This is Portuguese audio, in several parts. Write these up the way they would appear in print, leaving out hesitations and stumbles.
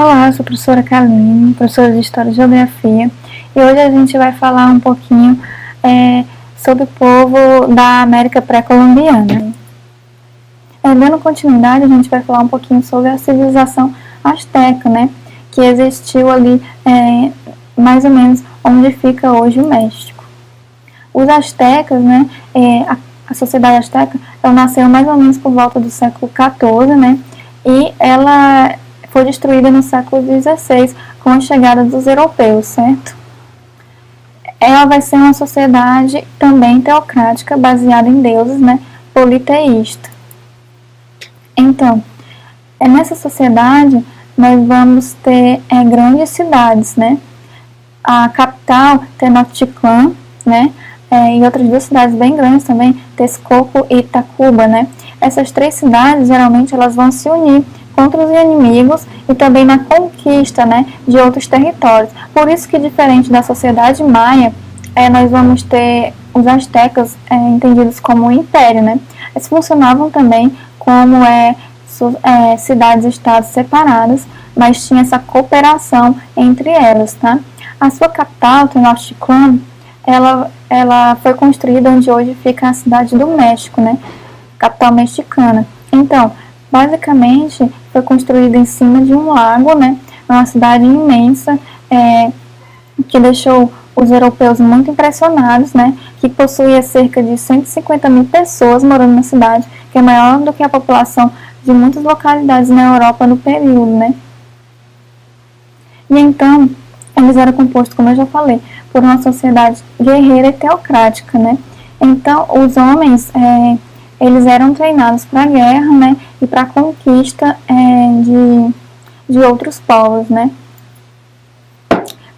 Olá, eu sou a professora Kaline, professora de História e Geografia, e hoje a gente vai falar um pouquinho sobre o povo da América pré-colombiana. Dando continuidade, a gente vai falar um pouquinho sobre a civilização asteca, né, que existiu ali mais ou menos onde fica hoje o México. Os astecas, né, a sociedade asteca, ela nasceu mais ou menos por volta do século XIV, né, e ela foi destruída no século XVI com a chegada dos europeus, certo? Ela vai ser uma sociedade também teocrática, baseada em deuses, né, politeísta. Então, nessa sociedade nós vamos ter grandes cidades, né? A capital, Tenochtitlan, né? E outras duas cidades bem grandes também, Texcoco e Tacuba, né? Essas três cidades, geralmente, elas vão se unir contra os inimigos e também na conquista, né, de outros territórios. Por isso que, diferente da sociedade maia, nós vamos ter os astecas entendidos como um império, né? Eles funcionavam também como cidades-estados separadas, mas tinha essa cooperação entre elas, tá? A sua capital, Tenochtitlan, ela foi construída onde hoje fica a cidade do México, né? Capital mexicana. Então, basicamente, foi construída em cima de um lago, né? Uma cidade imensa, que deixou os europeus muito impressionados, né? Que possuía cerca de 150 mil pessoas morando na cidade, que é maior do que a população de muitas localidades na Europa no período, né? E então, eles eram compostos, como eu já falei, por uma sociedade guerreira e teocrática, né? Então, os homens, eles eram treinados para a guerra, né? E para a conquista de outros povos, né?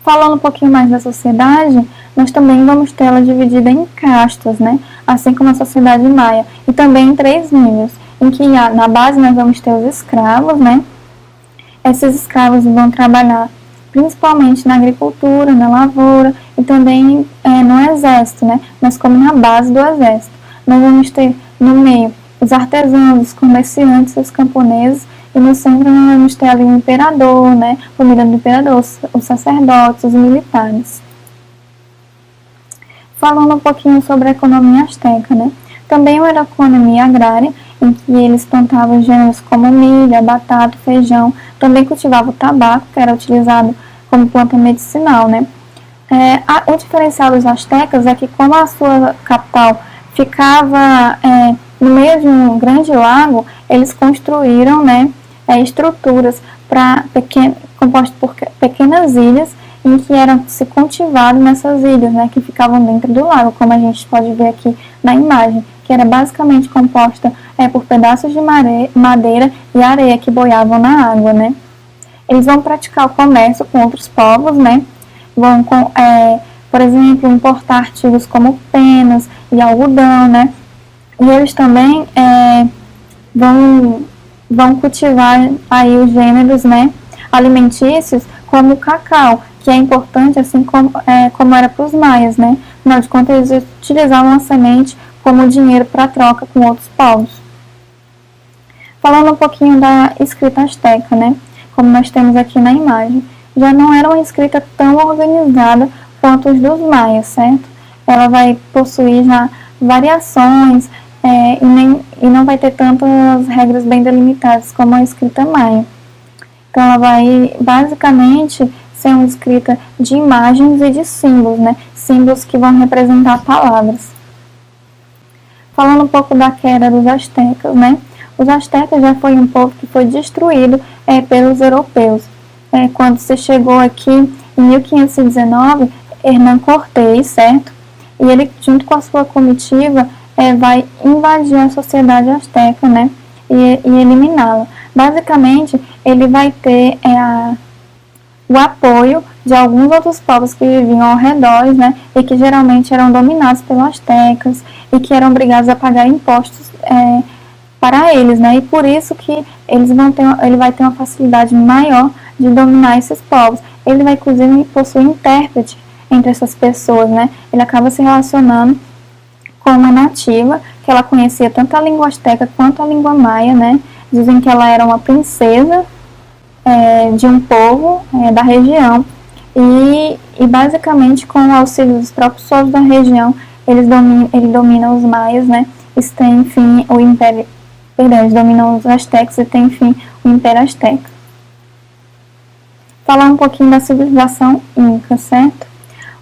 Falando um pouquinho mais da sociedade, nós também vamos ter ela dividida em castas, né? Assim como a sociedade maia. E também em 3 níveis, em que na base nós vamos ter os escravos, né? Esses escravos vão trabalhar principalmente na agricultura, na lavoura e também no exército, né? Mas como na base do exército. Nós vamos ter no meio os artesãos, os comerciantes, os camponeses, e no centro nós vamos ter ali o imperador, né? O líder do imperador, os sacerdotes, os militares. Falando um pouquinho sobre a economia asteca, né? Também era uma economia agrária, em que eles plantavam gêneros como milho, batata, feijão, também cultivavam o tabaco, que era utilizado como planta medicinal, né? O diferencial dos astecas é que, como a sua capital ficava no meio de um grande lago, eles construíram, né, estruturas compostas por pequenas ilhas, em que eram se cultivado nessas ilhas, né, que ficavam dentro do lago, como a gente pode ver aqui na imagem, que era basicamente composta por pedaços de madeira e areia que boiavam na água, né. Eles vão praticar o comércio com outros povos, né, vão, por exemplo, importar artigos como penas e algodão, né, e eles também vão cultivar aí os gêneros, né, alimentícios, como o cacau, que é importante, assim como era para os maias, né? Afinal de contas, eles utilizavam a semente como dinheiro para troca com outros povos. Falando um pouquinho da escrita asteca, né? Como nós temos aqui na imagem, já não era uma escrita tão organizada quanto os dos maias, certo? Ela vai possuir já variações e não vai ter tantas regras bem delimitadas como a escrita maia. Então, ela vai basicamente ser uma escrita de imagens e de símbolos, né? Símbolos que vão representar palavras. Falando um pouco da queda dos astecas, né? Os astecas já foi um povo que foi destruído pelos europeus. Quando se chegou aqui em 1519, Hernán Cortés, certo? E ele, junto com a sua comitiva, vai invadir a sociedade asteca, né? E eliminá-la. Basicamente, ele vai ter o apoio de alguns outros povos que viviam ao redor, né, e que geralmente eram dominados pelos astecas e que eram obrigados a pagar impostos para eles, né, e por isso que ele vai ter uma facilidade maior de dominar esses povos. Ele vai, inclusive, possuir intérprete entre essas pessoas, né, ele acaba se relacionando com uma nativa, que ela conhecia tanto a língua asteca quanto a língua maia, né, dizem que ela era uma princesa de um povo da região e basicamente com o auxílio dos próprios povos da região, ele domina os maias, né? Isso tem, enfim, o Império, perdão, eles dominam os astecas e tem, enfim, o Império Azteca. Falar um pouquinho da civilização Inca, certo?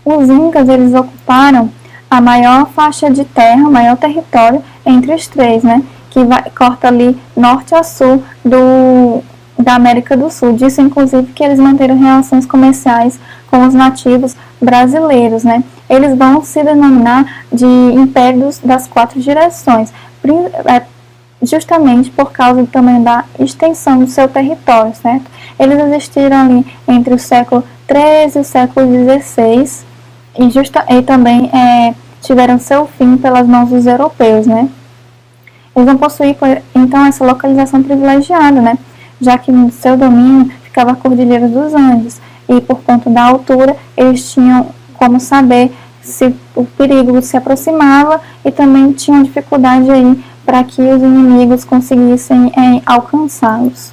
Os Incas, eles ocuparam a maior faixa de terra, o maior território entre os três, né? Que corta ali norte a sul da América do Sul. Disso, inclusive, que eles manteram relações comerciais com os nativos brasileiros, né? Eles vão se denominar de Impérios das Quatro Direções, justamente por causa também da extensão do seu território, certo? Eles existiram ali entre o século XIII e o século XVI e também tiveram seu fim pelas mãos dos europeus, né? Eles vão possuir, então, essa localização privilegiada, né? Já que no seu domínio ficava a Cordilheira dos Andes e por conta da altura eles tinham como saber se o perigo se aproximava e também tinham dificuldade aí para que os inimigos conseguissem alcançá-los.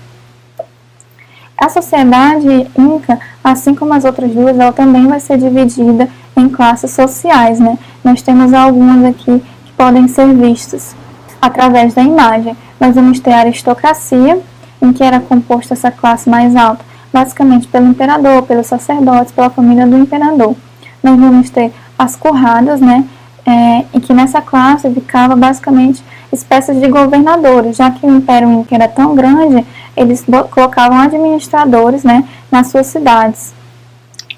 A sociedade Inca, assim como as outras duas, ela também vai ser dividida em classes sociais, né? Nós temos algumas aqui que podem ser vistas através da imagem. Nós vamos ter a aristocracia, em que era composta essa classe mais alta, basicamente pelo imperador, pelos sacerdotes, pela família do imperador. Nós vamos ter as curradas, né? E que nessa classe ficava basicamente espécies de governadores, já que o Império Inca era tão grande, eles colocavam administradores, né, nas suas cidades.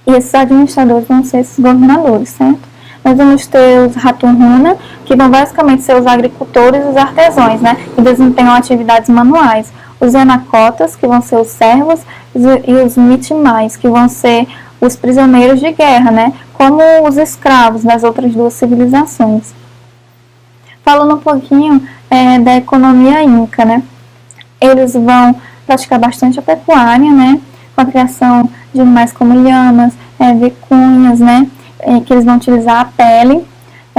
E esses administradores vão ser esses governadores, certo? Nós vamos ter os Ratunhuna, que vão basicamente ser os agricultores e os artesãos, né, que desempenham atividades manuais. Os Yanacotas, que vão ser os servos, e os Mitimais, que vão ser os prisioneiros de guerra, né, como os escravos das outras duas civilizações. Falando um pouquinho da economia inca, né, eles vão praticar bastante a pecuária, né, com a criação de animais como lhamas, vicunhas, né, que eles vão utilizar a pele.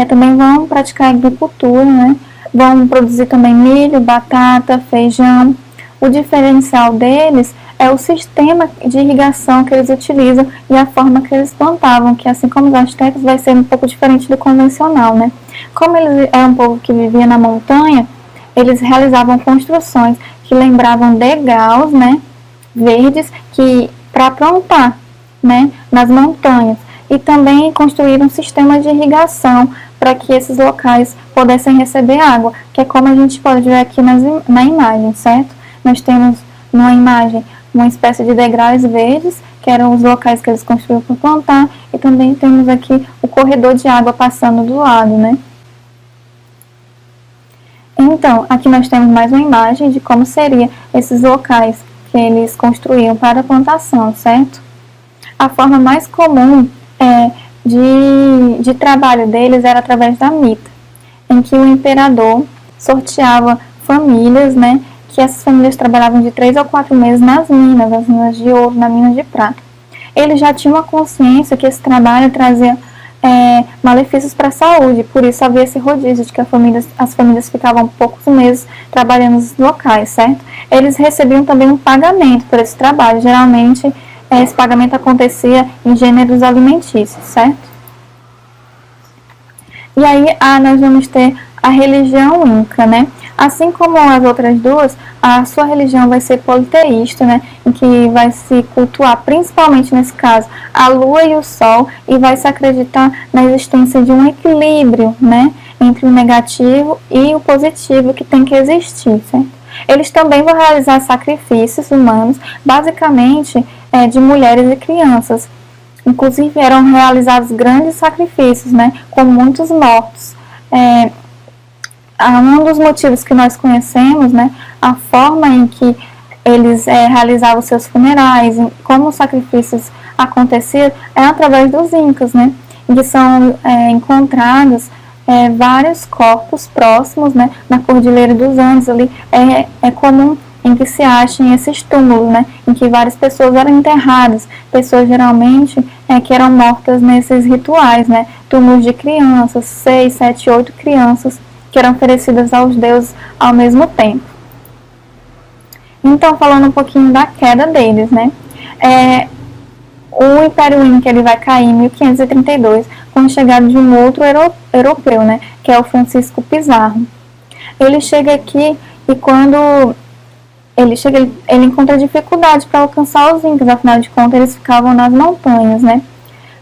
Também vão praticar a agricultura, né, vão produzir também milho, batata, feijão. O diferencial deles é o sistema de irrigação que eles utilizam e a forma que eles plantavam, que assim como os astecas vai ser um pouco diferente do convencional, né? Como eles eram um povo que vivia na montanha, eles realizavam construções que lembravam degraus, né, verdes, que para plantar, né, nas montanhas. E também construíram um sistema de irrigação para que esses locais pudessem receber água, que é como a gente pode ver aqui na imagem, certo? Nós temos numa imagem uma espécie de degraus verdes, que eram os locais que eles construíram para plantar, e também temos aqui o corredor de água passando do lado, né? Então, aqui nós temos mais uma imagem de como seriam esses locais que eles construíam para a plantação, certo? A forma mais comum de trabalho deles era através da mita, em que o imperador sorteava famílias, né, que essas famílias trabalhavam de 3 a 4 meses nas minas de ouro, nas minas de prata. Eles já tinham uma consciência que esse trabalho trazia malefícios para a saúde, por isso havia esse rodízio de que as famílias ficavam poucos meses trabalhando nos locais, certo? Eles recebiam também um pagamento por esse trabalho, geralmente esse pagamento acontecia em gêneros alimentícios, certo? E aí nós vamos ter a religião inca, né? Assim como as outras duas, a sua religião vai ser politeísta, né? Em que vai se cultuar, principalmente nesse caso, a lua e o sol, e vai se acreditar na existência de um equilíbrio, né? Entre o negativo e o positivo que tem que existir, certo? Eles também vão realizar sacrifícios humanos, basicamente de mulheres e crianças. Inclusive eram realizados grandes sacrifícios, né? Com muitos mortos. Um dos motivos que nós conhecemos, né, a forma em que eles realizavam seus funerais, como os sacrifícios aconteciam, é através dos incas, né, em que são encontrados vários corpos próximos, né, na Cordilheira dos Andes. Ali é comum em que se achem esses túmulos, né, em que várias pessoas eram enterradas, pessoas geralmente que eram mortas nesses rituais, né, túmulos de crianças, 6, 7, 8 crianças, que eram oferecidas aos deuses ao mesmo tempo. Então, falando um pouquinho da queda deles, né? O Império Inca ele vai cair em 1532 com a chegada de um outro europeu, né? Que é o Francisco Pizarro. Ele chega aqui e quando ele chega, ele encontra dificuldade para alcançar os incas, afinal de contas eles ficavam nas montanhas, né?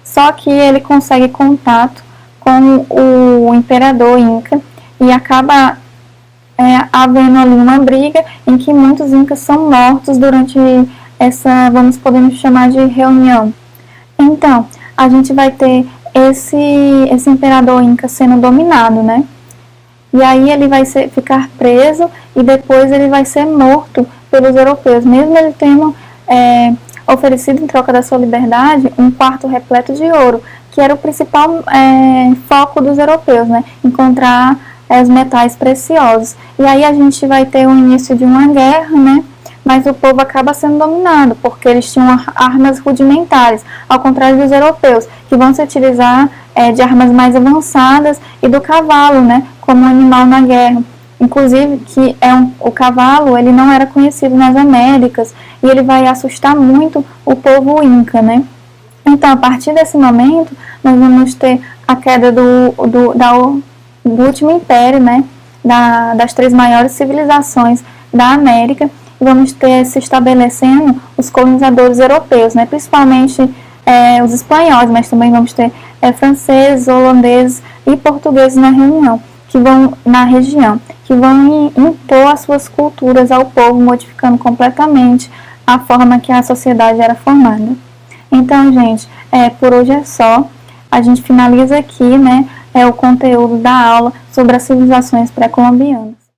Só que ele consegue contato com o imperador inca e acaba havendo ali uma briga em que muitos incas são mortos durante essa, podemos chamar de reunião. Então, a gente vai ter esse imperador inca sendo dominado, né? E aí ele vai ficar preso e depois ele vai ser morto pelos europeus, mesmo ele tendo oferecido em troca da sua liberdade um quarto repleto de ouro, que era o principal foco dos europeus, né? Encontrar os metais preciosos. E aí a gente vai ter o início de uma guerra, né? Mas o povo acaba sendo dominado, porque eles tinham armas rudimentares, ao contrário dos europeus, que vão se utilizar de armas mais avançadas e do cavalo, né, como animal na guerra. Inclusive, que o cavalo, ele não era conhecido nas Américas, e ele vai assustar muito o povo inca, né. Então, a partir desse momento, nós vamos ter a queda do último império, né, das 3 maiores civilizações da América, e vamos ter se estabelecendo os colonizadores europeus, né, principalmente os espanhóis, mas também vamos ter franceses, holandeses e portugueses na região, que vão impor as suas culturas ao povo, modificando completamente a forma que a sociedade era formada. Então, gente, por hoje é só. A gente finaliza aqui, né, o conteúdo da aula sobre as civilizações pré-colombianas.